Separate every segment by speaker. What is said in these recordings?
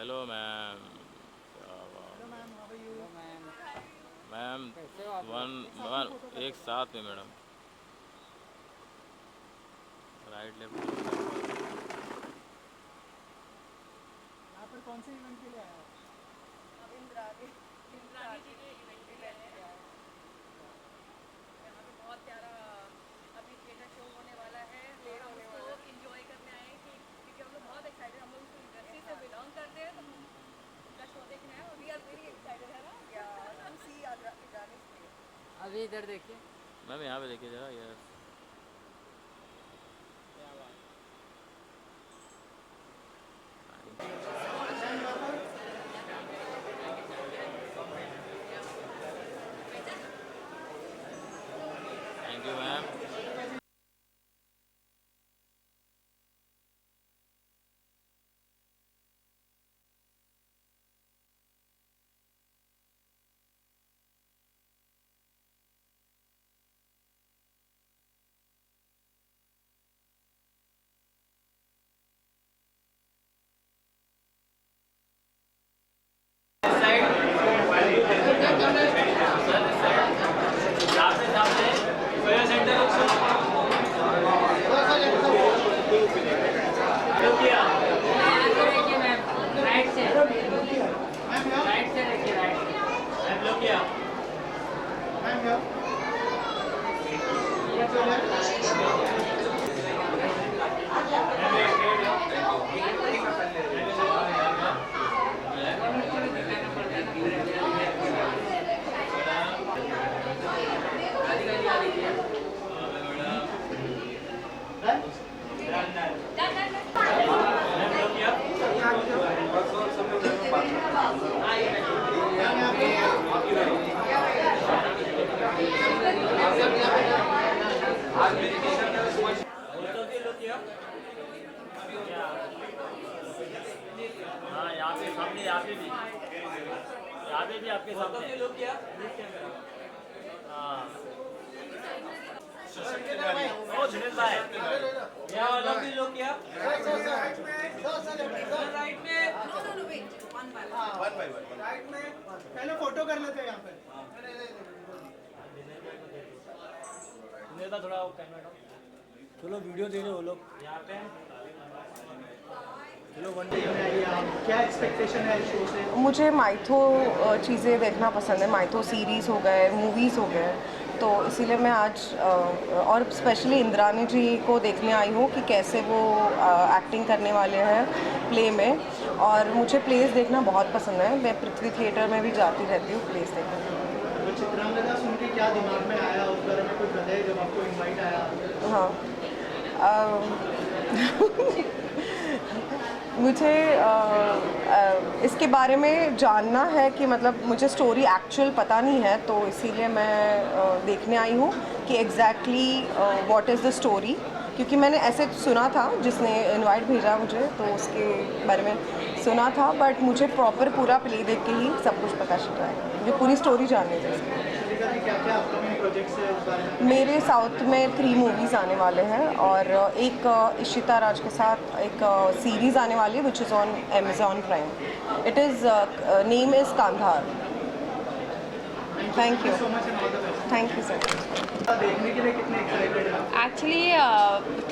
Speaker 1: Hello ma'am.
Speaker 2: Hello ma'am, how are you?
Speaker 3: Hello ma'am,
Speaker 1: ma'am
Speaker 3: कैसे हो आप
Speaker 1: one
Speaker 3: लोग?
Speaker 2: साथ में
Speaker 1: वन
Speaker 2: फोटो कर
Speaker 1: एक
Speaker 2: लेते
Speaker 1: साथ में madam. Right left left right.
Speaker 2: हैं। यहाँ पर कौन से इवेंट के लिए आए आप?
Speaker 4: अब इंद्रानी जी के इवेंट पे आए हैं। यहाँ पे बहुत प्यारा अभी थिएटर शो होने वाला है और हम उसको इंजॉय करने आए हैं कि क्योंकि हम लोग बहुत एक्साइटेड, हम लोग उस इंडस्ट्री से बिलोंग करते हैं तो उनका शो देखने आए और वी आर वेरी एक्साइटेड है ना या टू सी इंद्रानी प्ले।
Speaker 3: अभी इधर देखिए।
Speaker 1: मैम यहाँ पे देखिए जरा। यस।
Speaker 3: क्या बात।
Speaker 1: Thank you ma'am.
Speaker 3: देखिए मैम, राइट से देखिए, राइट
Speaker 5: हाँ यहाँ पे सामने, यहाँ पे भी आपके सामने लोग किया। हाँ ओ जुनेद भाई, यहाँ वाला भी लोग किया। राइट में
Speaker 2: राइट में पहले फोटो कर लेते हैं यहाँ पे।
Speaker 5: जुनेद भाई थोड़ा कैमरा डाउन। चलो वीडियो दे रहे हो लोग यहाँ पे। चलो वन डे
Speaker 2: क्या एक्सपेक्टेशन है शो से?
Speaker 4: मुझे माइथो चीज़ें देखना पसंद है, माइथो सीरीज़ हो गए, मूवीज़ हो गए, तो इसीलिए मैं आज और स्पेशली इंद्रानी जी को देखने आई हूँ कि कैसे वो एक्टिंग करने वाले हैं प्ले में। और मुझे प्लेस देखना बहुत पसंद है, मैं पृथ्वी थिएटर में भी जाती रहती हूँ प्लेस देखने।
Speaker 2: तो चित्रांगदा सुन के क्या दिमाग में आया, उस बारे में कुछ बताइए जब आपको इनवाइट आया?
Speaker 4: हाँ मुझे इसके बारे में जानना है कि मतलब मुझे स्टोरी एक्चुअल पता नहीं है, तो इसीलिए मैं देखने आई हूँ कि exactly what is the story, क्योंकि मैंने ऐसे सुना था, जिसने इनवाइट भेजा मुझे तो उसके बारे में सुना था, बट मुझे प्रॉपर पूरा प्ले देख के ही सब कुछ पता चल रहा है, मुझे पूरी स्टोरी जाननी थी।
Speaker 2: क्या क्या अपकमिंग प्रोजेक्ट्स है उस बारे में?
Speaker 4: मेरे साउथ में 3 मूवीज़ आने वाले हैं और एक इशिता राज के साथ एक सीरीज़ आने वाली है which is on Amazon prime. It is name is Kandahar. Thank you, thank you sir.
Speaker 2: देखने के लिए कितने एक्साइटेड हैं?
Speaker 6: एक्चुअली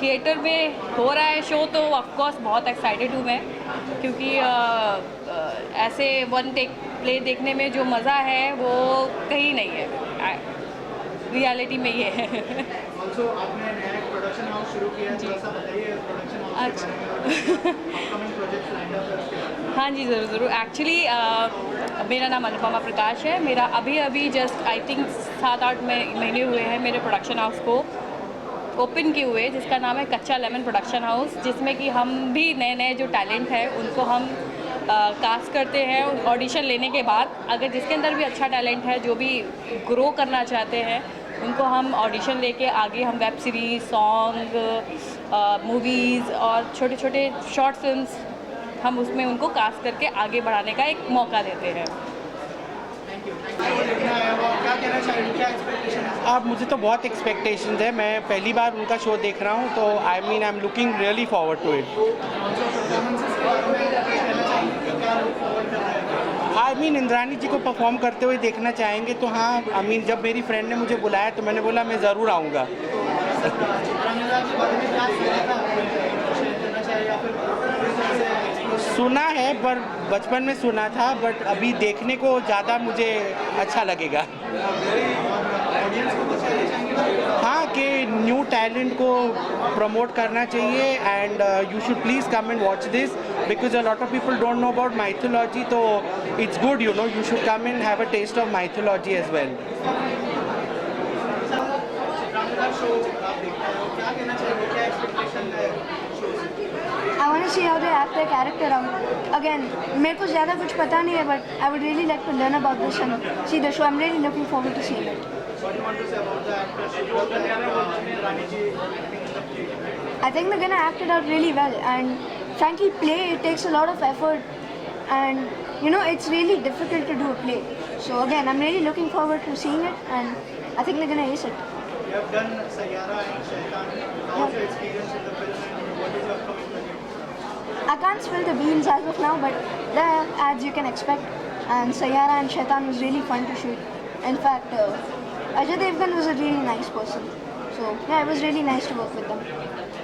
Speaker 6: थिएटर में हो रहा है शो तो ऑफकोर्स बहुत एक्साइटेड हूँ मैं, क्योंकि ऐसे वन टेक प्ले देखने में जो मज़ा है वो कहीं नहीं है, रियलिटी में ये है।
Speaker 2: ऑल्सो आपने नया प्रोडक्शन हाउस शुरू किया है, थोड़ा सा बताइए प्रोडक्शन हाउस।
Speaker 6: अच्छा
Speaker 2: अपकमिंग प्रोजेक्ट लाइन अप है उसके बारे में।
Speaker 6: हाँ जी, ज़रूर ज़रूर। एक्चुअली मेरा नाम अनुपमा प्रकाश है। मेरा अभी जस्ट आई थिंक 7-8 महीने हुए हैं मेरे प्रोडक्शन हाउस को ओपन किए हुए, जिसका नाम है कच्चा लेमन प्रोडक्शन हाउस, जिसमें कि हम भी नए जो टैलेंट है उनको हम कास्ट करते हैं ऑडिशन लेने के बाद। अगर जिसके अंदर भी अच्छा टैलेंट है, जो भी ग्रो करना चाहते हैं, उनको हम ऑडिशन लेके आगे हम वेब सीरीज़, सॉन्ग, मूवीज़ और छोटे छोटे शॉर्ट फिल्म्स हम उसमें उनको कास्ट करके आगे बढ़ाने का एक मौका देते हैं।
Speaker 2: क्या कहना चाहेंगे, क्या एक्सपेक्टेशन है?
Speaker 7: अब मुझे तो बहुत एक्सपेक्टेशंस है। मैं पहली बार उनका शो देख रहा हूँ, तो I am looking really forward to it. Indrani ji को परफॉर्म करते हुए देखना चाहेंगे तो हाँ, जब मेरी फ्रेंड ने मुझे बुलाया तो मैंने बोला मैं ज़रूर आऊँगा। सुना है, पर बचपन में सुना था, बट अभी देखने को ज़्यादा मुझे अच्छा लगेगा। हाँ, कि न्यू टैलेंट को प्रमोट करना चाहिए and you should please come and watch this because a lot of people don't know about mythology, तो it's good, you know, you should come and have a taste of mythology as well.
Speaker 8: I want to see how they act their character out. Again, मेरे को ज़्यादा कुछ पता नहीं है, but I would really like to learn about this and see the show. I'm really looking forward to seeing it.
Speaker 2: What do you want to say about the actress Rani ji acting in the play?
Speaker 8: I think they're gonna act it out really well. And frankly, play it takes a lot of effort, and you know it's really difficult to do a play. So again, I'm really looking forward to seeing it, and I think they're gonna ace it.
Speaker 2: You have done Sayyara and Shaitan. How's your experience in the film and what is your upcoming project?
Speaker 8: I can't spill the beans as of now, but they're as you can expect. And Sayyara and Shaitan was really fun to shoot. In fact, Ajay Devgan was a really nice person. So yeah, it was really nice to work with them.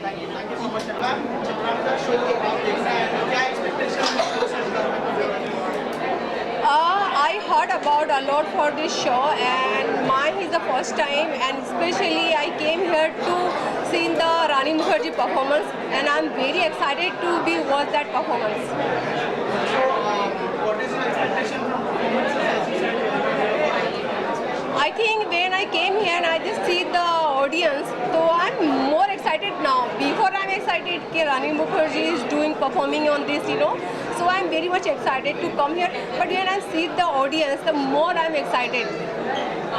Speaker 2: Thank you so much. Ma'am, Chitrangada show आप देख रहे हैं, क्या expectation है show से?
Speaker 4: I heard about a lot for this show, and mine is the first time, and especially I came here to see the Rani Mukherjee performance, and I'm very excited to watch that performance.
Speaker 2: What is your expectation from performances as you said earlier?
Speaker 4: I think when I came here and I just see the audience, so I'm more excited now. Before I'm excited that Rani Mukherjee is performing on this, you know. So I'm very much excited to come here. But when I see the audience, the more I'm excited.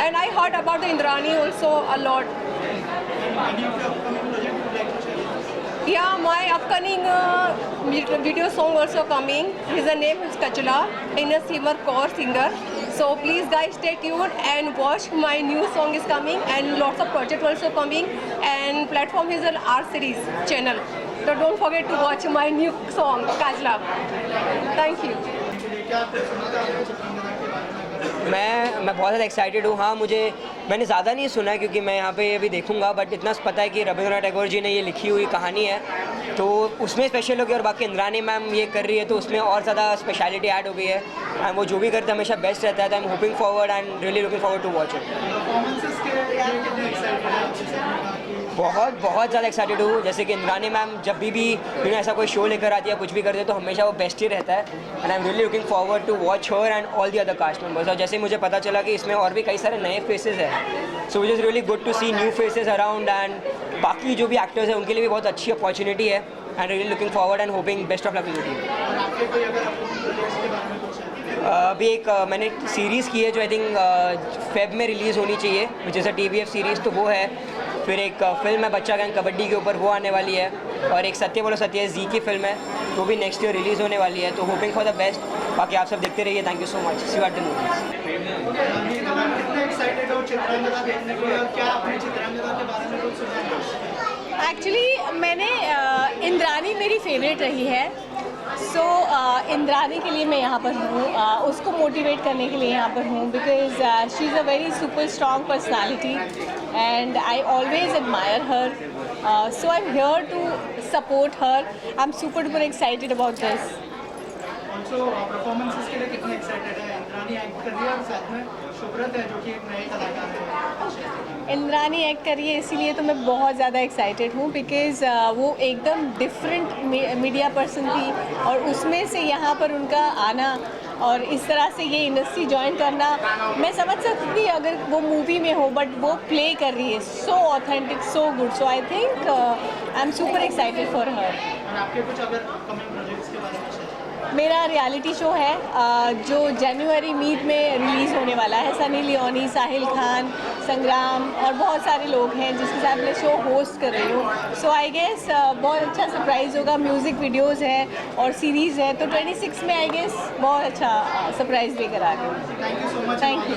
Speaker 4: And I heard about the Indrani also a lot.
Speaker 2: Any of your upcoming project would like to share?
Speaker 4: Yeah, my upcoming video song also coming. His name is Kachla, Inna Simar Kaur singer. So please guys stay tuned and watch. My new song is coming and lots of projects also coming. And platform is an R series channel. So don't forget to watch my new song Kajla. Thank you.
Speaker 2: क्या आपने सुना था आपने चित्रांगदा के बारे में?
Speaker 9: मैं बहुत ज़्यादा एक्साइटेड हूँ। हाँ, मैंने ज़्यादा नहीं सुना है क्योंकि मैं यहाँ पे अभी देखूँगा, बट इतना पता है कि रविंद्रनाथ टैगोर जी ने ये लिखी हुई कहानी है, तो उसमें स्पेशल हो गई। और बाकी इंद्रानी मैम ये कर रही है तो उसमें और ज़्यादा स्पेशलिटी ऐड हो गई है, एंड वो जो भी करते हैं हमेशा बेस्ट रहता है। तो I am hoping forward and really looking forward to watch it.
Speaker 2: Performances के लिए कितने एक्साइटेड हैं आप? जैसे आपने कहा कि
Speaker 9: बहुत ज़्यादा एक्साइटेड हूँ। जैसे कि इंद्रानी मैम जब भी ऐसा कोई शो लेकर आती है, कुछ भी करती है, तो हमेशा वो बेस्ट ही रहता है। And I am really looking forward to watch her and all the other cast members. और जैसे मुझे पता चला कि इसमें और भी कई सारे नए फेसेस हैं, so which is really good to see new faces around, and बाकी जो भी एक्टर्स हैं उनके लिए भी बहुत अच्छी अपॉर्चुनिटी है। And really looking forward and hoping best of luck to you.
Speaker 2: और आपके कोई अगर अपकमिंग प्रोजेक्ट्स के बारे में कुछ है?
Speaker 9: अभी एक मैंने सीरीज़ की है जो आई थिंक फेब में रिलीज़ होनी चाहिए, which is a TVF series, तो वो है। फिर एक फिल्म है बच्चा गैंग कबड्डी के ऊपर, वो आने वाली है। और एक सत्य बोलो सत्य जी की फिल्म है, तो भी नेक्स्ट ईयर रिलीज़ होने वाली है। तो होपिंग फॉर द बेस्ट। बाकी आप सब देखते रहिए। Thank you so much. See you at the movies.
Speaker 2: Ma'am, कितने एक्साइटेड हो चित्रांगदा देखने के लिए और क्या आपने चित्रांगदा के बारे में कुछ सुना है?
Speaker 6: एक्चुअली मैंने इंद्रानी मेरी फेवरेट रही है, सो इंद्रानी के लिए मैं यहाँ पर हूँ, उसको मोटिवेट करने के लिए यहाँ पर हूँ, because she is a very super strong personality and I always admire her, so I am here to support her. I am super duper excited about this.
Speaker 2: Also performances के लिए कितने एक्साइटेड है? इंद्रानी एक्ट कर रही है और साथ में शुभ्रत है जो कि एक नए कलाकार है।
Speaker 6: इंद्रानी एक्ट करिए इसीलिए तो मैं बहुत ज़्यादा एक्साइटेड हूँ बिकॉज़ वो एकदम डिफरेंट मीडिया पर्सन थी और उसमें से यहाँ पर उनका आना और इस तरह से ये इंडस्ट्री ज्वाइन करना, मैं समझ सकती थी अगर वो मूवी में हो, बट वो प्ले कर रही है सो authentic, so good, so I think I am super excited for her.
Speaker 2: और आपके कुछ अगर कमिंग प्रोजेक्ट्स के बारे में शेयर?
Speaker 6: मेरा रियलिटी शो है जो जनवरी मीट में रिलीज़ होने वाला है। सनी लियोनी, साहिल खान, संग्राम और बहुत सारे लोग हैं जिसके साथ मैं शो होस्ट कर रही हूँ। सो आई गेस बहुत अच्छा सरप्राइज़ होगा। म्यूज़िक वीडियोज़ है और सीरीज़ है, तो 26 में आई गेस बहुत अच्छा सरप्राइज़ लेकर आ रही हूँ।
Speaker 2: Thank you so much.
Speaker 6: Thank you.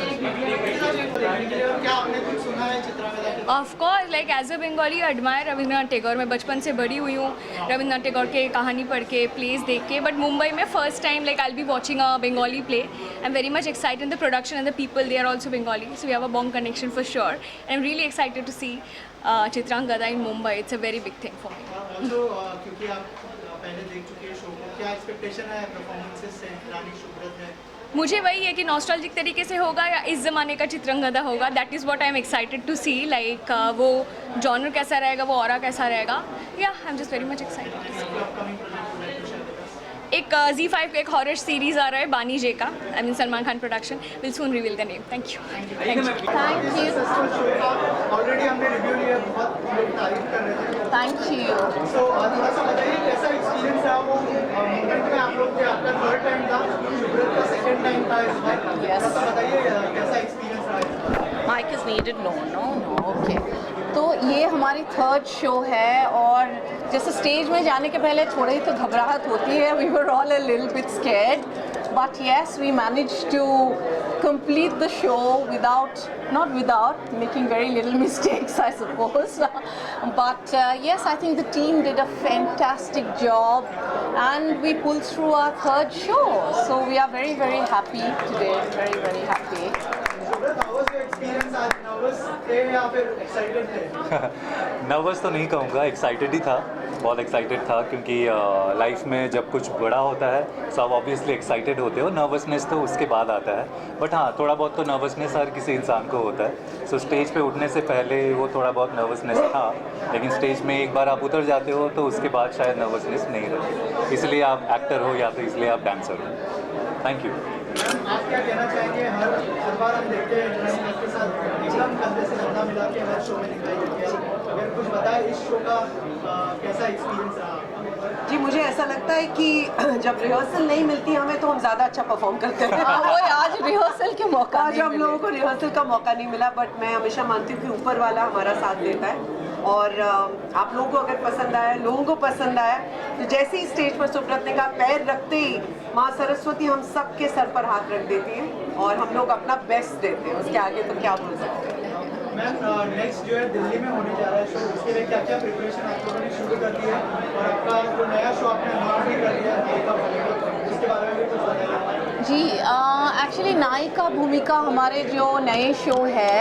Speaker 2: क्या आपने कुछ सुना है चित्रांगदा के?
Speaker 10: Of course, like as a Bengali admire Rabindranath Tagore. मैं बचपन से बड़ी हुई हूँ रविंद्रनाथ टैगोर के कहानी पढ़ के, प्लेस देख के, बट मुंबई में first time like I'll be watching a Bengali play. I'm very much excited in the production and the people, they are also Bengali, so we have a Bong connection for sure, and I'm really excited to see Chitrangada in Mumbai. It's a very big thing for me.
Speaker 2: Also क्योंकि आप पहले देख चुके हैं show को, क्या expectation है performances से? रानी शुभ्रत है,
Speaker 10: मुझे वही है कि नॉस्टैल्जिक तरीके से होगा या इस ज़माने का चित्रंगदा होगा। That is what I am excited to see, like वो जॉनर कैसा रहेगा, वो ऑरा कैसा रहेगा। या I am just very much excited. एक Z5 का एक हॉरर सीरीज़ आ रहा है बानी जे का, I mean Salman Khan production, will soon reveal the name. Thank you.
Speaker 2: Already हमने रिव्यू लिया, बहुत लोग तारीफ कर रहे थे।
Speaker 6: Thank you.
Speaker 2: सो थोड़ा सा बताइए कैसा एक्सपीरियंस रहा वो मूवमेंट में? आप लोग थे, आपका थर्ड टाइम था, शुभ्रत का सेकंड टाइम था इस बार। थोड़ा सा बताइए कैसा एक्सपीरियंस रहा इस बार?
Speaker 11: Mike is needed. No okay. तो ये हमारी थर्ड शो है और जैसे स्टेज में जाने के पहले थोड़ी ही तो घबराहट होती है। We were all a little bit scared, but yes we managed to complete the show not without making very little mistakes, I suppose. But yes, I think the team did a fantastic job and we pulled through our third show. So we are very, very happy today, very, very happy.
Speaker 2: How was your experience? आज nervous थे या फिर excited थे?
Speaker 12: Nervous तो नहीं कहूँगा, excited ही था, बहुत एक्साइटेड था क्योंकि लाइफ में जब कुछ बड़ा होता है सब ऑब्वियसली एक्साइटेड होते हो। नर्वसनेस तो उसके बाद आता है, बट हाँ थोड़ा बहुत तो नर्वसनेस हर किसी इंसान को होता है। सो स्टेज पे उठने से पहले वो थोड़ा बहुत नर्वसनेस था, लेकिन स्टेज में एक बार आप उतर जाते हो तो उसके बाद शायद नर्वसनेस नहीं रहती। इसलिए आप एक्टर हो या तो इसलिए आप डांसर हो। Thank you.
Speaker 2: आप क्या कहना चाहेंगे? हर बार हम देखते हैं इंद्रानी के साथ एकदम कंधे से कंधा मिला के हर शो में दिखाई देती है। अगर कुछ बताएं इस शो का कैसा एक्सपीरियंस रहा?
Speaker 4: जी, मुझे ऐसा लगता है कि जब रिहर्सल नहीं मिलती हमें तो हम ज़्यादा अच्छा परफॉर्म करते हैं।
Speaker 11: वो आज रिहर्सल के मौका
Speaker 4: आज हम लोगों को रिहर्सल का मौका नहीं मिला, बट मैं हमेशा मानती हूँ कि ऊपर वाला हमारा साथ देता है और आप लोगों को अगर पसंद आया, लोगों को पसंद आया, तो जैसे ही स्टेज पर सुब्रत ने कहा पैर रखते ही माँ सरस्वती हम सब के सर पर हाथ रख देती है और हम लोग अपना बेस्ट देते हैं। उसके आगे तो क्या बोल सकते हैं।
Speaker 2: मैम नेक्स्ट जो है दिल्ली में होने जा रहा है शो, उसके लिए क्या क्या प्रिपरेशन आप लोगों ने शुरू कर दी है और आपका जो नया शो आपने अनाउंस भी कर दिया है उसके बारे में भी कुछ बताइए।
Speaker 11: जी, एक्चुअली नायिका भूमिका हमारे जो नए शो है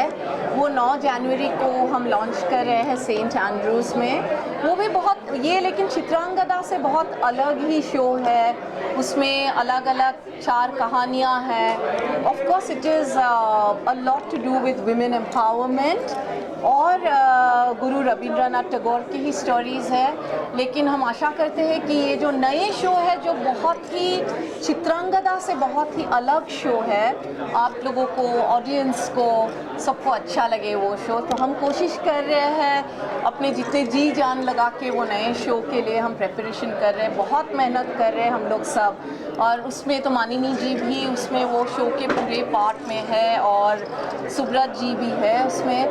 Speaker 11: वो 9 जनवरी को हम लॉन्च कर रहे हैं सेंट एंड्रूज में। वो भी बहुत ये लेकिन चित्रांगदा से बहुत अलग ही शो है। उसमें अलग अलग 4 कहानियाँ हैं। Of course it is a lot to do with women empowerment और गुरु रविंद्रनाथ टैगोर की ही स्टोरीज़ है। लेकिन हम आशा करते हैं कि ये जो नए शो है जो बहुत ही चित्रांगदा से बहुत ही अलग शो है, आप लोगों को, ऑडियंस को, सबको अच्छा लगे वो शो। तो हम कोशिश कर रहे हैं अपने जितने जी जान लगा के वो नए शो के लिए हम प्रेपरेशन कर रहे हैं, बहुत मेहनत कर रहे हैं हम लोग सब। और उसमें तो मानिनी जी भी उसमें वो शो के पूरे पार्ट में है और सुब्रत जी भी है उसमें।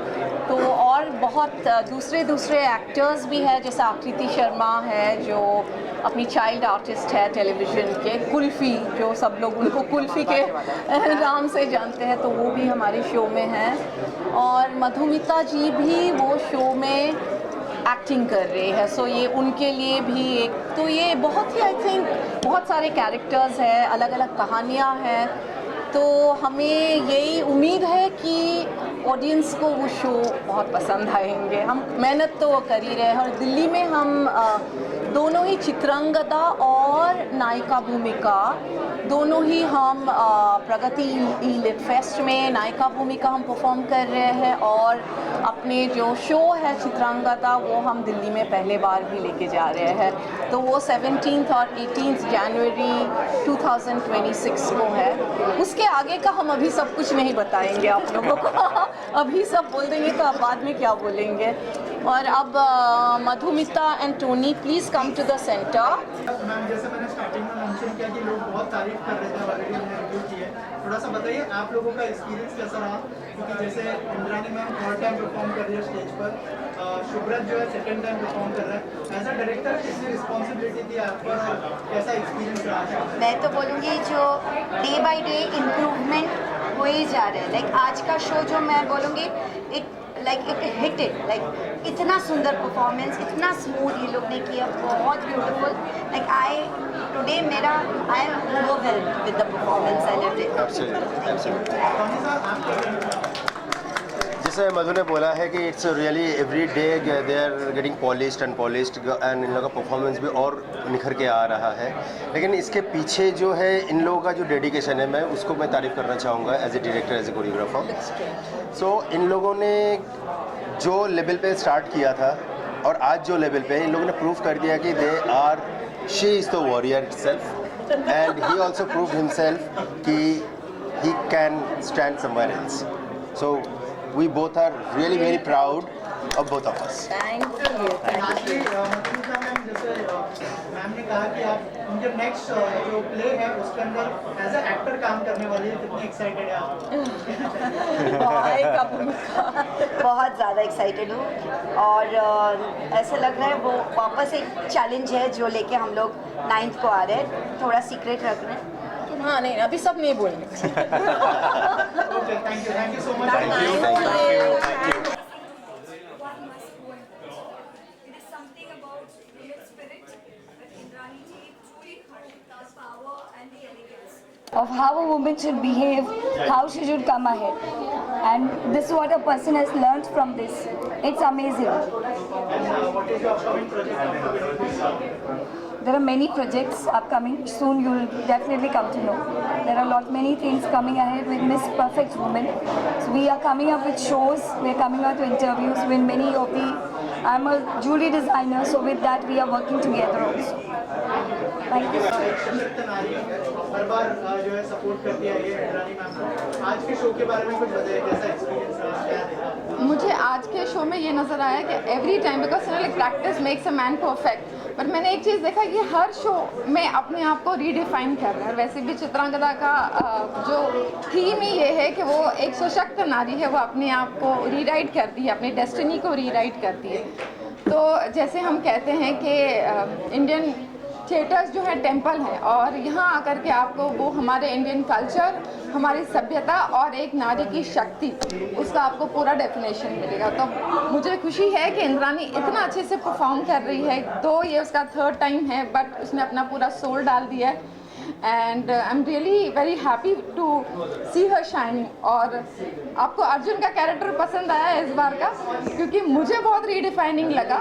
Speaker 11: तो और बहुत दूसरे एक्टर्स भी हैं, जैसे आकृति शर्मा है जो अपनी चाइल्ड आर्टिस्ट है टेलीविज़न के, कुल्फ़ी जो सब लोग उनको कुल्फ़ी के नाम से जानते हैं, तो वो भी हमारे शो में हैं। और मधुमिता जी भी वो शो में एक्टिंग कर रही है। सो ये उनके लिए भी एक, तो ये बहुत ही आई थिंक बहुत सारे कैरेक्टर्स हैं, अलग अलग कहानियाँ हैं। तो हमें यही उम्मीद है कि ऑडियंस को वो शो बहुत पसंद आएंगे। हम मेहनत तो कर ही रहे हैं और दिल्ली में हम दोनों ही चित्रांगदा और नायिका भूमिका दोनों ही हम प्रगति लिट फेस्ट में नायिका भूमिका हम परफॉर्म कर रहे हैं और अपने जो शो है चित्रांगदा वो हम दिल्ली में पहले बार भी लेके जा रहे हैं। तो वो 17 और 18 जनवरी 2026 को है। उसके आगे का हम अभी सब कुछ नहीं बताएंगे आप लोगों को अभी सब बोल देंगे तो आप बाद में क्या बोलेंगे। और अब Madhumita and Tony please come to the centre.
Speaker 2: Ma'am जैसे मैंने स्टार्टिंग में मेंशन किया कि लोग बहुत तारीफ कर रहे थे, ऑलरेडी हमने रिव्यू की है, थोड़ा सा बताइए आप लोगों का एक्सपीरियंस कैसा रहा, क्योंकि जैसे Indrani ma'am third time perform कर रही है स्टेज पर, शुभ्रत जो है सेकंड टाइम परफॉर्म कर रहा है, एज अ डायरेक्टर कितनी रिस्पॉन्सिबिलिटी थी आप पर और कैसा एक्सपीरियंस रहा?
Speaker 13: मैं तो बोलूँगी जो डे बाय डे इम्प्रूवमेंट हो ही जा रहा है। लाइक आज का शो जो मैं बोलूँगी इट हिट लाइक इतना सुंदर परफॉर्मेंस, इतना स्मूथ ये लोग ने किया, बहुत beautiful. Like today I am overwhelmed with the performance I lived it.
Speaker 14: जैसे मधु ने बोला है कि it's really every day they are getting polished and and इन लोगों का परफॉर्मेंस भी और निखर के आ रहा है। लेकिन इसके पीछे जो है इन लोगों का जो डेडिकेशन है, मैं उसको मैं तारीफ़ करना चाहूँगा as a director, as a choreographer. So इन लोगों ने जो लेवल पे स्टार्ट किया था और आज जो लेवल पे इन लोगों ने प्रूव कर दिया कि they are she is the warrior itself and he also prove himself कि he can stand somewhere else. So we both are really very proud of both of us.
Speaker 11: Thank you.
Speaker 2: Madhumita ma'am जैसे ma'am ने कहा कि आप उनके next जो play है उसके अंदर एज ए एक्टर काम करने वाली है, कितनी एक्साइटेड है आप?
Speaker 13: बहुत ज़्यादा एक्साइटेड हूँ और ऐसा लग रहा है वो वापस एक चैलेंज है जो लेके हम लोग 9th को आ रहे हैं। थोड़ा सीक्रेट रख रहे हैं।
Speaker 11: हाँ नहीं अभी सब नहीं बोलेंगे।
Speaker 2: Thank you so much.
Speaker 15: Of how a woman should behave, how she should come ahead, and this is what a person has learned from this. It's amazing.
Speaker 2: What is your upcoming project?
Speaker 15: There are many projects upcoming. Soon you will definitely come to know. There are many things coming ahead with Miss Perfect Woman. So we are coming up with shows. We are coming out to interviews with many of the. I'm a jewelry designer, so with that we are working together also. Thank you.
Speaker 2: हर बार जो है support करती है ये Indrani ma'am. आज के show के बारे में कुछ बताइए, कैसा एक्सपीरियंस रहा, क्या देखा?
Speaker 16: मुझे आज के शो में ये नज़र आया कि every time because like practice makes a man perfect, but मैंने एक चीज़ देखा कि हर शो में अपने आप को रीडिफाइन कर रहा है। वैसे भी चित्रांगदा का जो थीम ही ये है कि वो एक सशक्त नारी है, वो अपने आप को रीराइट करती है, अपनी डेस्टिनी को रीराइट करती है। तो जैसे हम कहते हैं कि इंडियन थिएटर्स जो है टेम्पल है और यहाँ आकर के आपको वो हमारे इंडियन कल्चर, हमारी सभ्यता और एक नारी की शक्ति, उसका आपको पूरा डेफिनेशन मिलेगा। तो मुझे खुशी है कि इंद्रानी इतना अच्छे से परफॉर्म कर रही है। तो ये उसका 3rd टाइम है बट उसने अपना पूरा सोल डाल दिया है and I am really very happy to see her shining. और आपको अर्जुन का कैरेक्टर पसंद आया है इस बार का, क्योंकि मुझे बहुत रीडिफाइनिंग लगा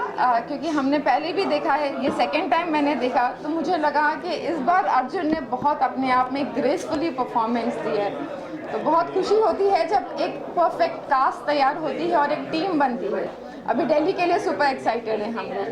Speaker 16: क्योंकि हमने पहले भी देखा है, ये 2nd टाइम मैंने देखा, तो मुझे लगा कि इस बार अर्जुन ने बहुत अपने आप में ग्रेसफुली परफॉर्मेंस दी है। तो बहुत खुशी होती है जब एक परफेक्ट कास्ट तैयार होती है और एक टीम बनती है। अभी दिल्ली के लिए सुपर एक्साइटेड हैं हम लोग।